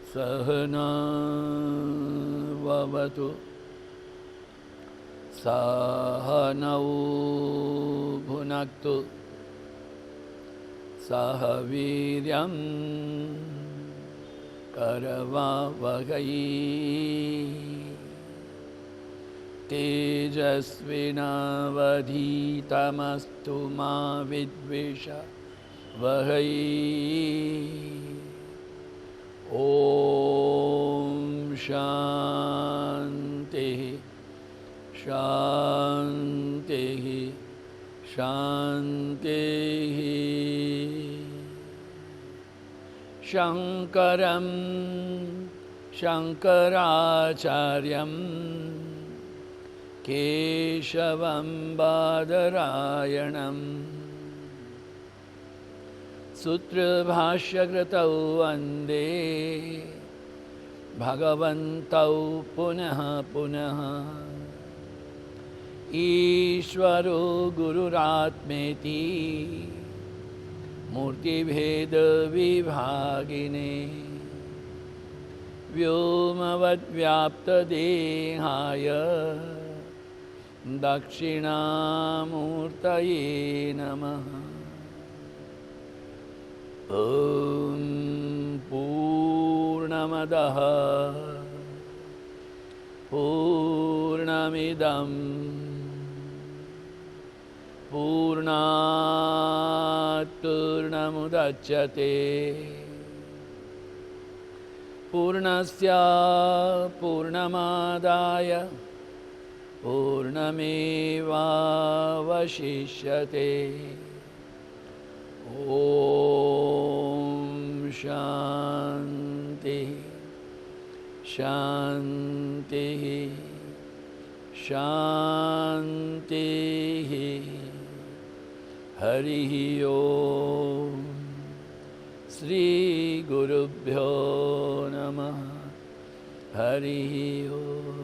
सहना ववतु सहनौ भुनक्तु सह वीर्यं करवावहै तेजस्विनावधीतमस्तु मा विद्विषावहै। ॐ शान्तिः शान्तिः शान्तिः। शङ्करं शङ्कराचार्यं केशवं बादरायणं सूत्रभाष्यकृतौ वन्दे भगवन्तौ पुनः पुनः। ईश्वरो गुरुरात्मेति मूर्तिभेदविभागिने व्योमवद्व्याप्तदेहाय दक्षिणामूर्तये नमः। ॐ पूर्णमदः पूर्णमिदं पूर्णात् पूर्णमुदच्यते पूर्णस्य पूर्णमादाय पूर्णमेवावशिष्यते। ॐ शान्तिः शान्तिः शान्तिः। हरिः ओम। श्री गुरुभ्यो नमः। हरिः ओम।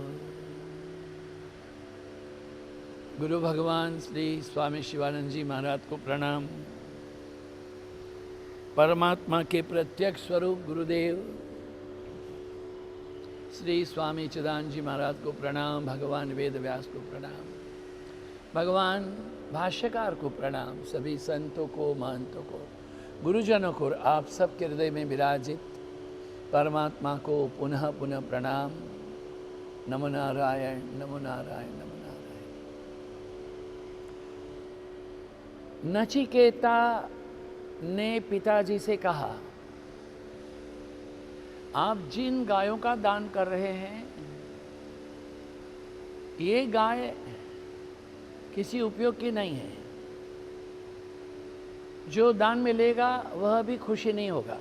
गुरु भगवान श्री स्वामी शिवानंद जी महाराज को प्रणाम। परमात्मा के प्रत्यक्ष स्वरूप गुरुदेव श्री स्वामी चिदानंद जी महाराज को प्रणाम। भगवान वेद व्यास को प्रणाम। भगवान भाष्यकार को प्रणाम। सभी संतों को, महंतों को, गुरुजनों को, आप सब के हृदय में विराजित परमात्मा को पुनः पुनः प्रणाम। नमो नारायण नमो नारायण नमो नारायण। नचिकेता ने पिताजी से कहा, आप जिन गायों का दान कर रहे हैं, ये गाय किसी उपयोग की नहीं है। जो दान मिलेगा वह भी खुशी नहीं होगा।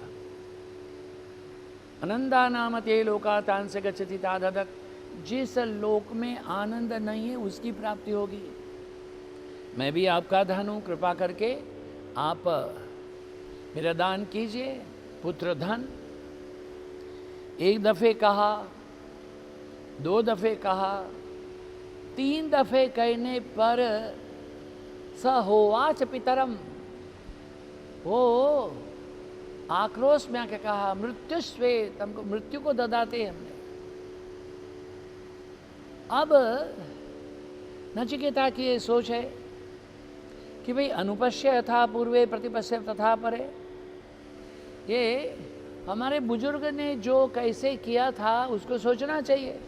आनंदा नाम ते लोकातान से गच्छति ताददक। जिस लोक में आनंद नहीं है उसकी प्राप्ति होगी। मैं भी आपका धन हूँ, कृपा करके आप मेरा दान कीजिए। पुत्र धन एक दफे कहा, दो दफे कहा, तीन दफे कहने पर स होवाच पितरम, वो आक्रोश में आके कहा, मृत्युस्वे, तुमको मृत्यु को ददाते हमने। अब नचिकेता की ये सोच है कि भाई अनुपश्य यथा पूर्वे प्रतिपश्य तथा परे। ये हमारे बुजुर्ग ने जो कैसे किया था उसको सोचना चाहिए।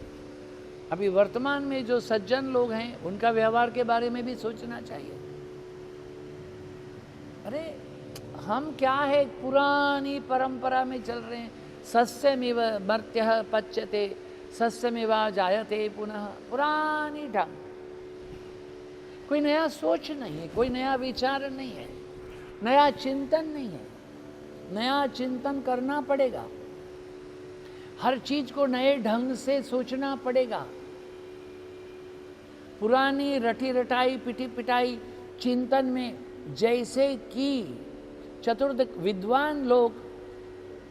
अभी वर्तमान में जो सज्जन लोग हैं उनका व्यवहार के बारे में भी सोचना चाहिए। अरे हम क्या है, पुरानी परंपरा में चल रहे हैं। सस्यमिव मर्त्यः पच्यते सस्यमिवा जायते पुनः। पुरानी ढंग, कोई नया सोच नहीं है, कोई नया विचार नहीं है, नया चिंतन नहीं है। नया चिंतन करना पड़ेगा। हर चीज को नए ढंग से सोचना पड़ेगा। पुरानी रटी रटाई पिटी पिटाई चिंतन में जैसे कि चतुर्थ विद्वान लोग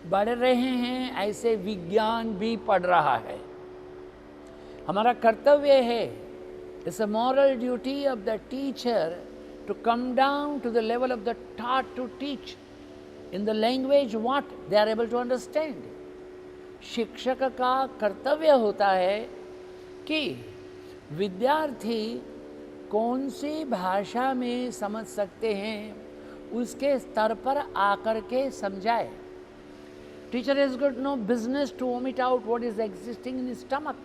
बढ़ रहे हैं, ऐसे विज्ञान भी पढ़ रहा है। हमारा कर्तव्य है, it's a moral duty of the teacher to come down to the level of the taught to teach in the language what they are able to understand. शिक्षक का कर्तव्य होता है कि विद्यार्थी कौन सी भाषा में समझ सकते हैं उसके स्तर पर आकर के समझाए। Teacher has got no business to vomit out what is existing in his stomach.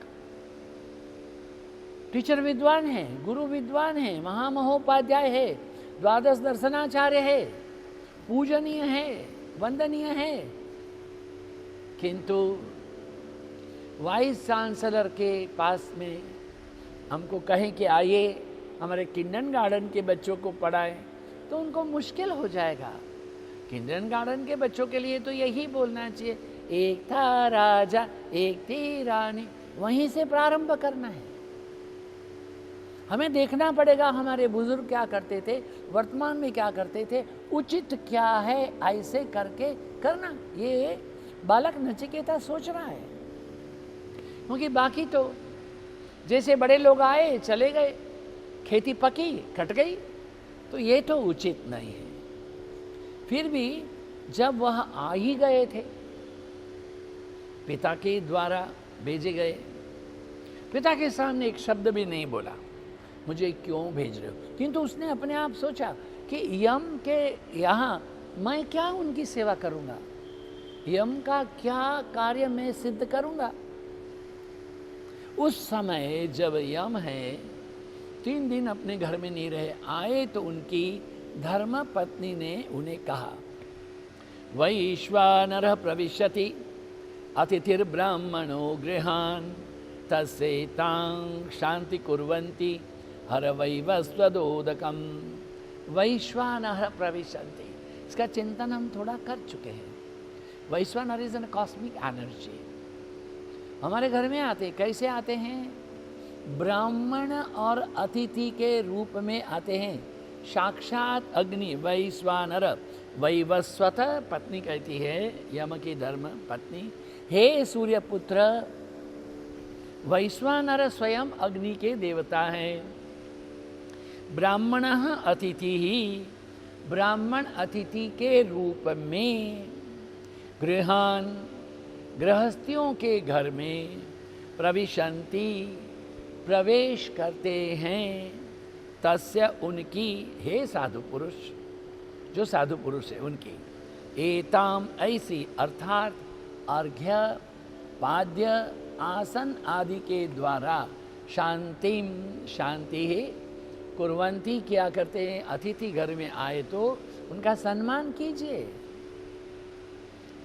Teacher विद्वान है, गुरु विद्वान है, महामहोपाध्याय है, द्वादश दर्शनाचार्य है, पूजनीय है, वंदनीय है, किंतु वाइस चांसलर के पास में हमको कहें कि आइए हमारे किंडरगार्टन के बच्चों को पढ़ाएं, तो उनको मुश्किल हो जाएगा। किंडरगार्टन के बच्चों के लिए तो यही बोलना चाहिए, एक था राजा एक थी रानी, वहीं से प्रारंभ करना है। हमें देखना पड़ेगा हमारे बुजुर्ग क्या करते थे, वर्तमान में क्या करते थे, उचित क्या है, ऐसे करके करना। ये बालक नचिकेता सोच रहा है, क्योंकि बाकी तो जैसे बड़े लोग आए चले गए, खेती पकी कट गई, तो ये तो उचित नहीं है। फिर भी जब वह आ ही गए थे, पिता के द्वारा भेजे गए, पिता के सामने एक शब्द भी नहीं बोला, मुझे क्यों भेज रहे हो, किंतु उसने अपने आप सोचा कि यम के यहाँ मैं क्या उनकी सेवा करूँगा, यम का क्या कार्य मैं सिद्ध करूँगा। उस समय जब यम है 3 दिन अपने घर में नहीं रहे, आए तो उनकी धर्म पत्नी ने उन्हें कहा, वैश्वानरः प्रविशति अतिथिर्ब्राह्मणो गृहान् तस्यैतां शान्ति कुर्वन्ति हरवैवस्वदोदकम्। वैश्वानरः प्रविशन्ति, इसका चिंतन हम थोड़ा कर चुके हैं। वैश्वानर इज एन कॉस्मिक एनर्जी। हमारे घर में आते, कैसे आते हैं? ब्राह्मण और अतिथि के रूप में आते हैं, साक्षात अग्नि। वैश्वानर, वैवस्वत पत्नी कहती है यम की धर्म पत्नी, हे सूर्यपुत्र। वैश्वानर स्वयं अग्नि के देवता हैं। ब्राह्मण अतिथि ही, ब्राह्मण अतिथि के रूप में गृहान, गृहस्थियों के घर में प्रविशन्ति, प्रवेश करते हैं। तस्य, उनकी, हे साधु पुरुष, जो साधु पुरुष है उनकी, एताम, ऐसी, अर्थात अर्घ्य, पाद्य, आसन आदि के द्वारा शांतिम, शांति है, कुर्वन्ति, क्या करते हैं। अतिथि घर में आए तो उनका सम्मान कीजिए।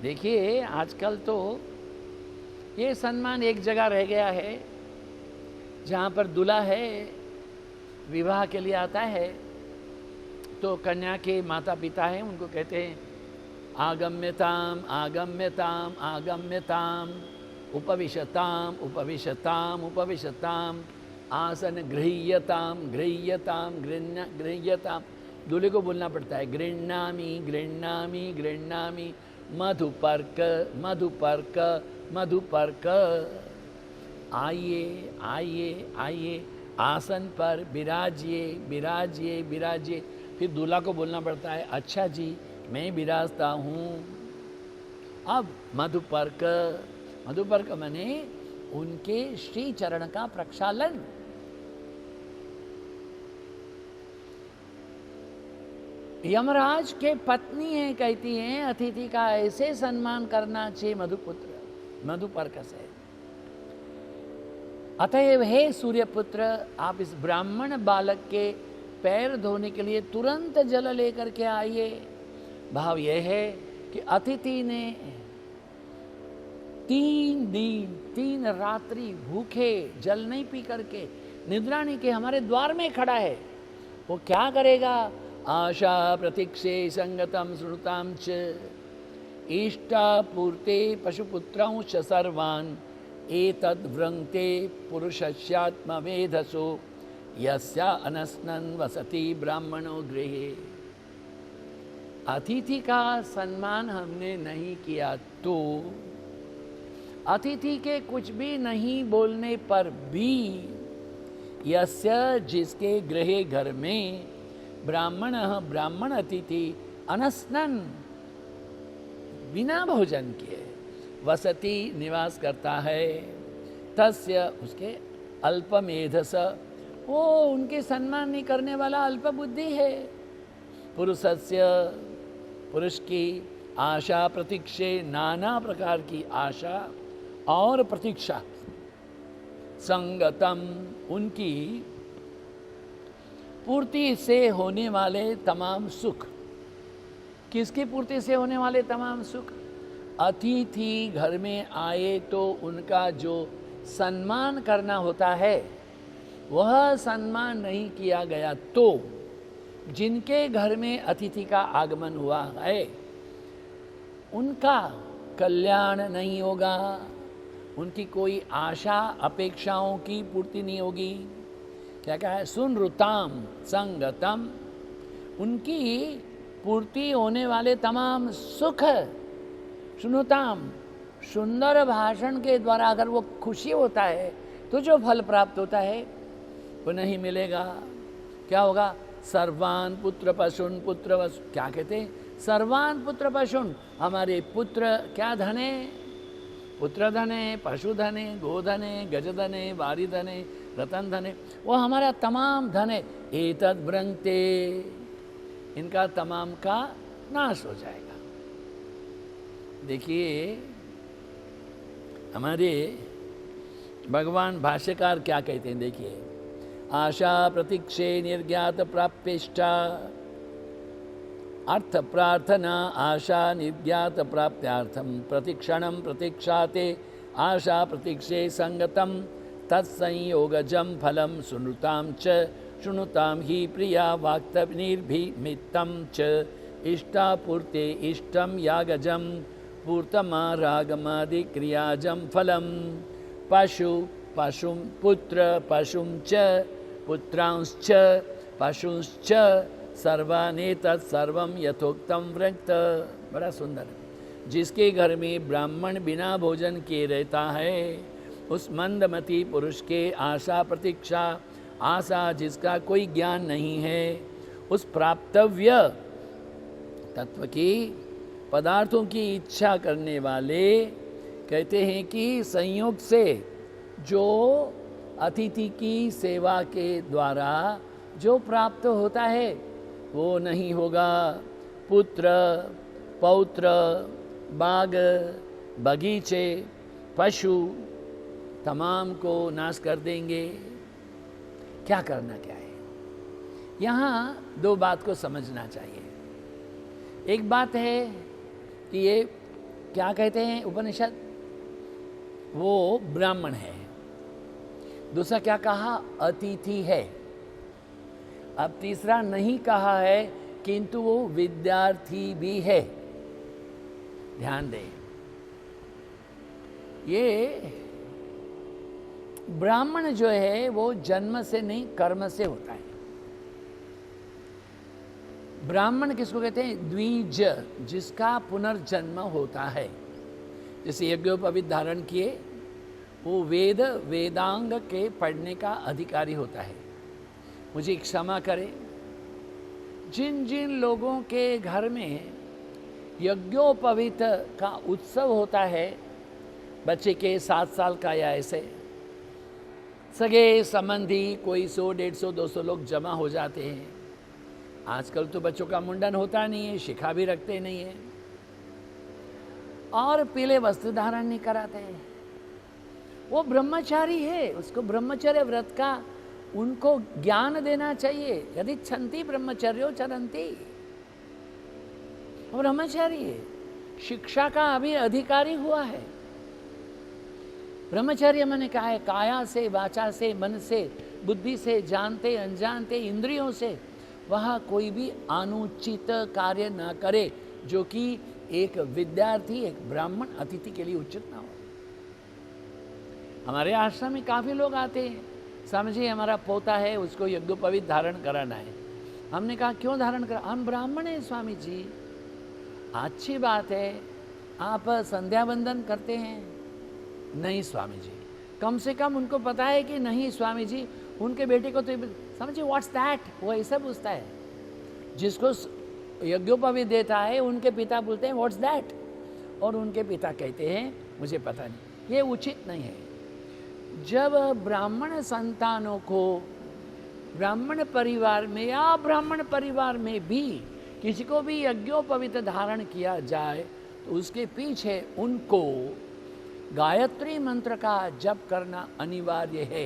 देखिए आजकल तो ये सम्मान एक जगह रह गया है, जहाँ पर दूल्हा है विवाह के लिए आता है तो कन्या के माता पिता हैं, उनको कहते हैं आगम्यताम आगम्यताम आगम्यताम, उपविशताम उपविशताम उपविशताम, आसन गृह्यताम गृह्यताम गृह्यताम। दूल्हे को बोलना पड़ता है गृह्णामि गृह्णामि गृह्णामि, मधुपर्क मधुपर्क मधुपर्क। आइए आइए आइए, आसन पर विराजिए विराजिए विराजिए। फिर दूल्हा को बोलना पड़ता है अच्छा जी मैं विराजता हूँ। अब मधुपर्क, मधुपर्क माने उनके श्री चरण का प्रक्षालन। यमराज के पत्नी है, कहती हैं अतिथि का ऐसे सम्मान करना चाहिए मधुपुत्र, मधुपर्क से। अतएव हे सूर्यपुत्र, आप इस ब्राह्मण बालक के पैर धोने के लिए तुरंत जल लेकर के आइए। भाव यह है कि अतिथि ने 3 दिन 3 रात्रि भूखे, जल नहीं पी करके, निद्रा नहीं के हमारे द्वार में खड़ा है। वो क्या करेगा? आशा प्रतीक्षे संगतम श्रुताम च, इष्टा पूर्ते पशुपुत्रांश सर्वान्, एतद् वृङ्क्ते पुरुषस्यात्मवेधसो, यस्या अनस्नन् वसति ब्राह्मणो गृहे। अतिथि का सम्मान हमने नहीं किया तो अतिथि के कुछ भी नहीं बोलने पर भी यस्य जिसके गृहे घर में ब्राह्मण अतिथि अनस्नन बिना भोजन किए वसति निवास करता है तस्य उसके अल्पमेधस वो उनके सम्मान नहीं करने वाला अल्प बुद्धि है। पुरुष की आशा प्रतीक्षे नाना प्रकार की आशा और प्रतीक्षा संगतम उनकी पूर्ति से होने वाले तमाम सुख। किसकी पूर्ति से होने वाले तमाम सुख? अतिथि घर में आए तो उनका जो सम्मान करना होता है वह सम्मान नहीं किया गया तो जिनके घर में अतिथि का आगमन हुआ है उनका कल्याण नहीं होगा, उनकी कोई आशा अपेक्षाओं की पूर्ति नहीं होगी। क्या कहा है? सुनृताम संगतम उनकी पूर्ति होने वाले तमाम सुख। सुनुताम सुंदर भाषण के द्वारा अगर वो खुशी होता है तो जो फल प्राप्त होता है वो नहीं मिलेगा। क्या होगा? सर्वान पुत्र पशुन पुत्र वसु, क्या कहते हैं? सर्वान पुत्र पशुन, हमारे पुत्र क्या धन है? पुत्र धन है, पशु धन है, गोधन है, गज धन है, वारी धन है, रतन धन है, वो हमारा तमाम धन है। एतद भ्रंते, इनका तमाम का नाश हो जाएगा। देखिए हमारे भगवान भाष्यकार क्या कहते हैं, देखिए आशा प्रतीक्षे निर्ज्ञात प्राप्येष्टा, अर्थ प्रार्थना आशा निर्ज्ञात प्राप्त्यार्थम प्रतीक्षणम प्रतीक्षाते आशा प्रतीक्षे संगतम तत्संयोगजम फलम सुनुताम च शुनुताम ही प्रिया वाक्तनिर्भिमित्तम च इष्टापूर्ते इष्टम यागजम पूर्तमारागमादि क्रियाजम फलम पशु पशुम पुत्र पशुम च पुत्रांश्च पशुश्च सर्वानेतत् सर्वम यथोक्तम वृक्त। बड़ा सुंदर। जिसके घर में ब्राह्मण बिना भोजन किए रहता है उस मंदमती पुरुष के आशा प्रतीक्षा, आशा जिसका कोई ज्ञान नहीं है, उस प्राप्तव्य तत्व की पदार्थों की इच्छा करने वाले कहते हैं कि संयोग से जो अतिथि की सेवा के द्वारा जो प्राप्त होता है वो नहीं होगा। पुत्र पौत्र बाग बगीचे पशु तमाम को नाश कर देंगे। क्या करना क्या है? यहाँ दो बात को समझना चाहिए। एक बात है कि ये क्या कहते हैं उपनिषद, वो ब्राह्मण है। दूसरा क्या कहा? अतिथि है। अब तीसरा नहीं कहा है किंतु वो विद्यार्थी भी है। ध्यान दें, ये ब्राह्मण जो है वो जन्म से नहीं कर्म से होता है। ब्राह्मण किसको कहते हैं? द्विज, जिसका पुनर्जन्म होता है। जैसे यज्ञोपवीत धारण किए वो वेद वेदांग के पढ़ने का अधिकारी होता है। मुझे क्षमा करें, जिन जिन लोगों के घर में यज्ञोपवीत का उत्सव होता है, बच्चे के 7 साल का या ऐसे सगे संबंधी कोई 100, 150, 200 लोग जमा हो जाते हैं। आजकल तो बच्चों का मुंडन होता नहीं है, शिखा भी रखते नहीं है और पीले वस्त्र धारण नहीं कराते हैं। वो ब्रह्मचारी है, उसको ब्रह्मचर्य व्रत का उनको ज्ञान देना चाहिए। यदि छंती ब्रह्मचर्यो चरंती, वो ब्रह्मचारी है, शिक्षा का अभी अधिकारी हुआ है। ब्रह्मचर्य मैंने कहा है काया से, वाचा से, मन से, बुद्धि से, जानते अनजानते इंद्रियों से वह कोई भी अनुचित कार्य ना करे जो कि एक विद्यार्थी, एक ब्राह्मण अतिथि के लिए उचित ना हो। हमारे आश्रम में काफ़ी लोग आते हैं, समझिए हमारा पोता है, उसको यज्ञोपवीत धारण कराना है। हमने कहा क्यों धारण करा? हम ब्राह्मण हैं स्वामी जी, अच्छी बात है, आप संध्या वंदन करते हैं? नहीं स्वामी जी। कम से कम उनको पता है कि नहीं स्वामी जी, उनके बेटे को तो समझिए व्हाट्स दैट, वो ऐसा पूछता है। जिसको यज्ञोपवीत देता है उनके पिता बोलते हैं व्हाट्स दैट, और उनके पिता कहते हैं मुझे पता नहीं। ये उचित नहीं है। जब ब्राह्मण संतानों को ब्राह्मण परिवार में या ब्राह्मण परिवार में भी किसी को भी यज्ञोपवीत धारण किया जाए तो उसके पीछे उनको गायत्री मंत्र का जप करना अनिवार्य है।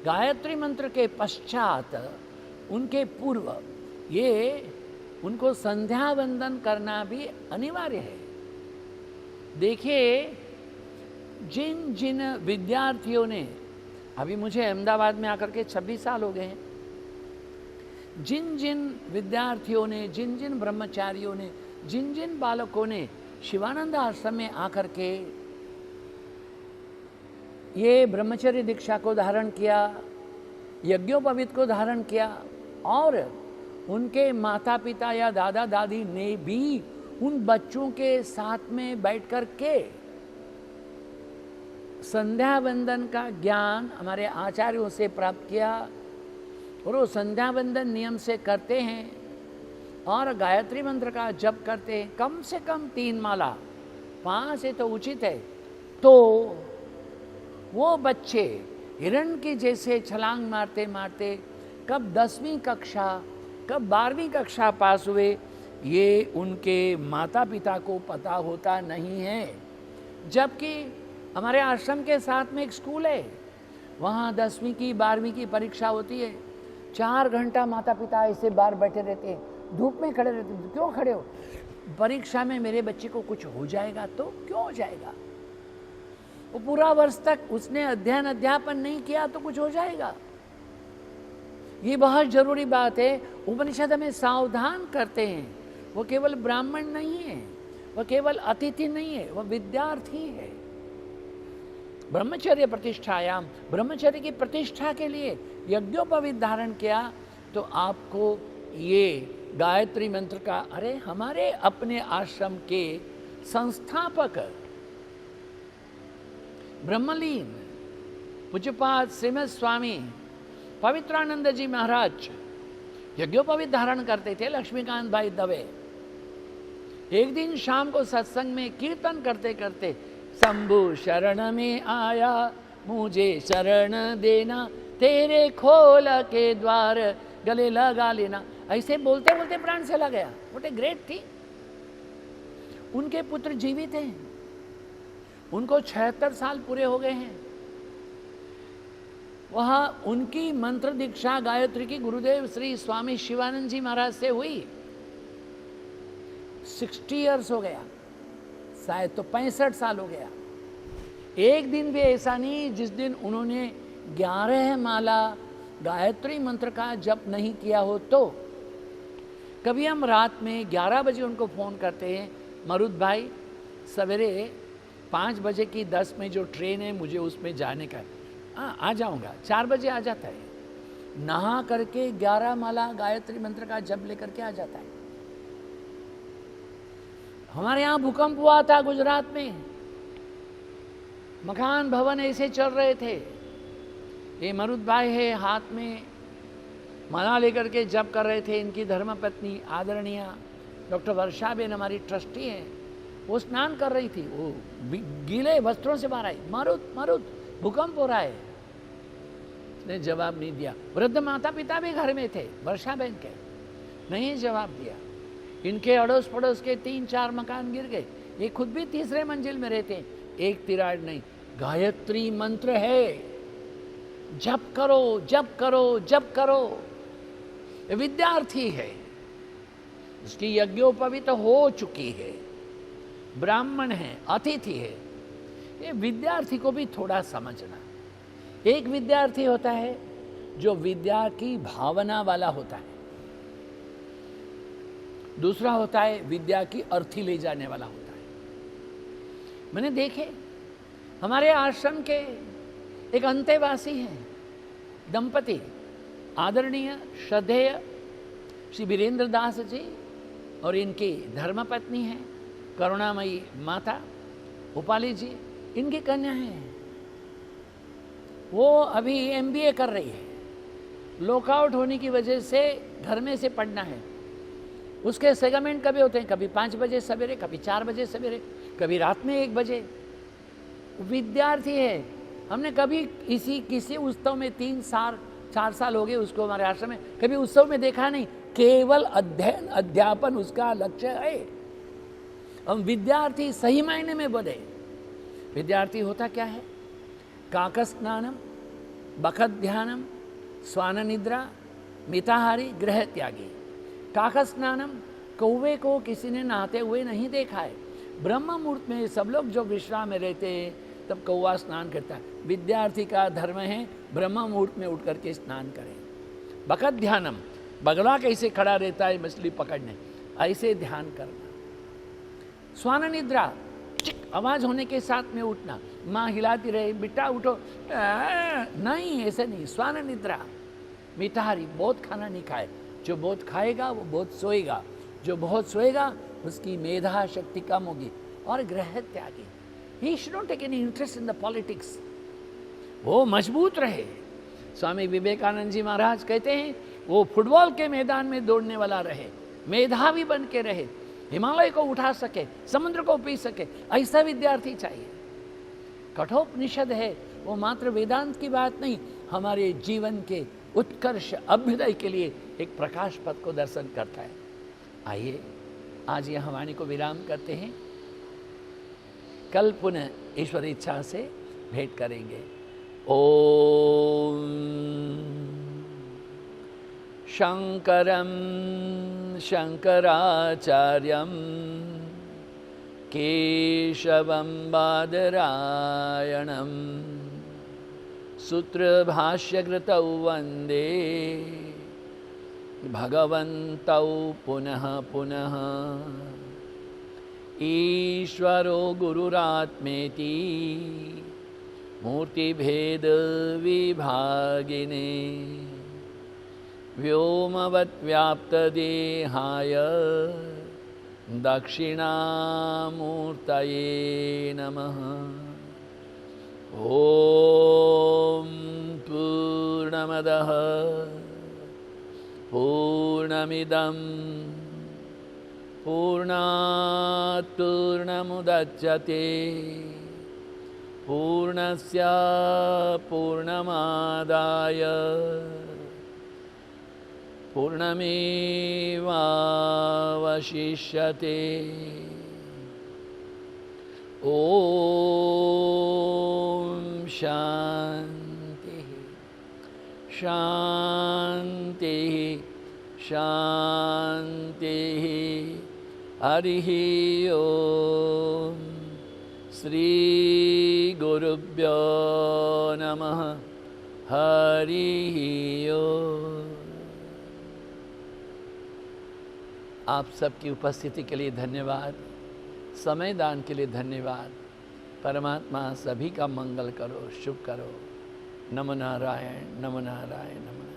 गायत्री मंत्र के पश्चात उनके पूर्व ये उनको संध्या वंदन करना भी अनिवार्य है। देखिए, जिन जिन विद्यार्थियों ने, अभी मुझे अहमदाबाद में आकर के 26 साल हो गए हैं, जिन जिन विद्यार्थियों ने, जिन जिन ब्रह्मचारियों ने, जिन जिन बालकों ने शिवानंद आश्रम में आकर के ये ब्रह्मचर्य दीक्षा को धारण किया, यज्ञोपवीत को धारण किया, और उनके माता पिता या दादा दादी ने भी उन बच्चों के साथ में बैठ कर के संध्या वंदन का ज्ञान हमारे आचार्यों से प्राप्त किया, और वो संध्या वंदन नियम से करते हैं और गायत्री मंत्र का जप करते हैं, कम से कम 3 माला, 5 है तो उचित है, तो वो बच्चे हिरण की जैसे छलांग मारते मारते कब 10वीं कक्षा, कब 12वीं कक्षा पास हुए, ये उनके माता पिता को पता होता नहीं है। जबकि हमारे आश्रम के साथ में एक स्कूल है, वहाँ 10वीं की 12वीं की परीक्षा होती है। 4 घंटा माता पिता ऐसे बाहर बैठे रहते हैं, धूप में खड़े रहते हैं। क्यों खड़े हो? परीक्षा में मेरे बच्चे को कुछ हो जाएगा तो? क्यों हो जाएगा? वो पूरा वर्ष तक उसने अध्ययन अध्यापन नहीं किया तो कुछ हो जाएगा। ये बहुत जरूरी बात है। उपनिषद हमें सावधान करते हैं, वो केवल ब्राह्मण नहीं है, वो केवल अतिथि नहीं है, वो विद्यार्थी है। ब्रह्मचर्य प्रतिष्ठायाम, ब्रह्मचर्य की प्रतिष्ठा के लिए यज्ञोपवीत धारण किया तो आपको ये गायत्री मंत्र का, अरे हमारे अपने आश्रम के संस्थापक ब्रह्मलीन पूज्यपाद श्रीमद स्वामी पवित्रानंद जी महाराज यज्ञोपवीत धारण करते थे, लक्ष्मीकांत भाई दवे। एक दिन शाम को सत्संग में कीर्तन करते करते, शंभु शरण में आया मुझे शरण देना, तेरे खोल के द्वार गले लगा लेना, ऐसे बोलते बोलते प्राण चला गया। व्हाट ए ग्रेट थी। उनके पुत्र जीवित हैं, उनको 76 साल पूरे हो गए हैं। वह उनकी मंत्र दीक्षा गायत्री की गुरुदेव श्री स्वामी शिवानंद जी महाराज से हुई। 60 इयर्स हो गया, शायद तो 65 साल हो गया। एक दिन भी ऐसा नहीं जिस दिन उन्होंने 11 माला गायत्री मंत्र का जप नहीं किया हो। तो कभी हम रात में 11 बजे उनको फ़ोन करते हैं, मरुद भाई सवेरे 5 बजे की 10 में जो ट्रेन है मुझे उसमें जाने का है, आ जाऊंगा। 4 बजे आ जाता है, नहा करके 11 माला गायत्री मंत्र का जप लेकर के आ जाता है। हमारे यहाँ भूकंप हुआ था गुजरात में, मकान भवन ऐसे चल रहे थे। ये मरुद भाई है, हाथ में माला लेकर के जप कर रहे थे। इनकी धर्मपत्नी आदरणीय डॉक्टर वर्षाबेन हमारी ट्रस्टी है, वो स्नान कर रही थी, वो गीले वस्त्रों से बाहर आई, मरुद मरुद भूकंप हो रहा है। उसने जवाब नहीं दिया। वृद्ध माता पिता भी घर में थे, वर्षाबेन के, नहीं जवाब दिया। इनके अड़ोस पड़ोस के 3-4 मकान गिर गए। ये खुद भी 3रे मंजिल में रहते हैं। एक तिराड़ नहीं, गायत्री मंत्र है, जप करो जप करो जप करो। विद्यार्थी है, उसकी यज्ञोपवीत हो चुकी है, ब्राह्मण है, अतिथि है। ये विद्यार्थी को भी थोड़ा समझना। एक विद्यार्थी होता है जो विद्या की भावना वाला होता है, दूसरा होता है विद्या की अर्थी ले जाने वाला होता है। मैंने देखे हमारे आश्रम के एक अंतेवासी हैं दंपति, आदरणीय श्रद्धेय श्री वीरेंद्र दास जी और इनकी धर्मपत्नी है करुणामयी माता उपाली जी, इनकी कन्या है। वो अभी MBA कर रही है, लॉकआउट होने की वजह से घर में से पढ़ना है। उसके सेगमेंट कभी होते हैं, कभी 5 बजे सवेरे, कभी 4 बजे सवेरे, कभी रात में 1 बजे। विद्यार्थी है। हमने कभी किसी उत्सव में 4 साल हो गए उसको हमारे आश्रम में, कभी उत्सव में देखा नहीं। केवल अध्ययन अध्यापन उसका लक्ष्य है। हम विद्यार्थी सही मायने में बोले, विद्यार्थी होता क्या है? काकस्नानम, बखत ध्यानम, स्वान निद्रा, मिताहारी, गृह त्यागी। काकस्नानम, कौवे को किसी ने नहाते हुए नहीं देखा है। ब्रह्म मुहूर्त में सब लोग जो विश्राम में रहते हैं तब कौवा स्नान करता है। विद्यार्थी का धर्म है ब्रह्म मुहूर्त में उठ करके स्नान करें। बखत ध्यानम, बगला कैसे खड़ा रहता है मछली पकड़ने, ऐसे ध्यान करना। स्वान निद्रा, आवाज होने के साथ में उठना। माँ हिलाती रहे, बेटा उठो, नहीं ऐसे नहीं, स्वान निद्रा। मिताहारी, बहुत खाना नहीं खाए। जो बहुत खाएगा वो बहुत सोएगा, जो बहुत सोएगा उसकी मेधा शक्ति कम होगी। और गृह त्यागी, he should not take any interest in the politics, वो मजबूत रहे। स्वामी विवेकानंद जी महाराज कहते हैं वो फुटबॉल के मैदान में दौड़ने वाला रहे, मेधावी बन के रहे, हिमालय को उठा सके, समुद्र को पी सके, ऐसा विद्यार्थी चाहिए। कठोपनिषद है वो मात्र वेदांत की बात नहीं, हमारे जीवन के उत्कर्ष अभ्युदय के लिए एक प्रकाश पथ को दर्शन करता है। आइए आज यह वाणी को विराम करते हैं। कल पुनः ईश्वर इच्छा से भेंट करेंगे। ओम शंकरं शंकराचार्यं केशवं बादरायणं सूत्रभाष्यकृतौ वन्दे भगवन्तौ पुनः पुनः। ईश्वरो गुरुरात्मेति मूर्तिभेद विभागिने व्योमवद्व्याप्तदेहाय दक्षिणामूर्तये नमः। ॐ पूर्णमदः पूर्णमिदं पूर्णात् पूर्णमुदच्यते पूर्णस्य पूर्णमादाय पूर्णमेवावशिष्यते। ॐ शान्तिः शान्तिः शान्तिः। हरिः ॐ। श्री गुरुभ्यो नमः। हरिः ॐ। आप सबकी उपस्थिति के लिए धन्यवाद, समय दान के लिए धन्यवाद। परमात्मा सभी का मंगल करो, शुभ करो। नमो नारायण, नमो नारायण, नमो नारायण।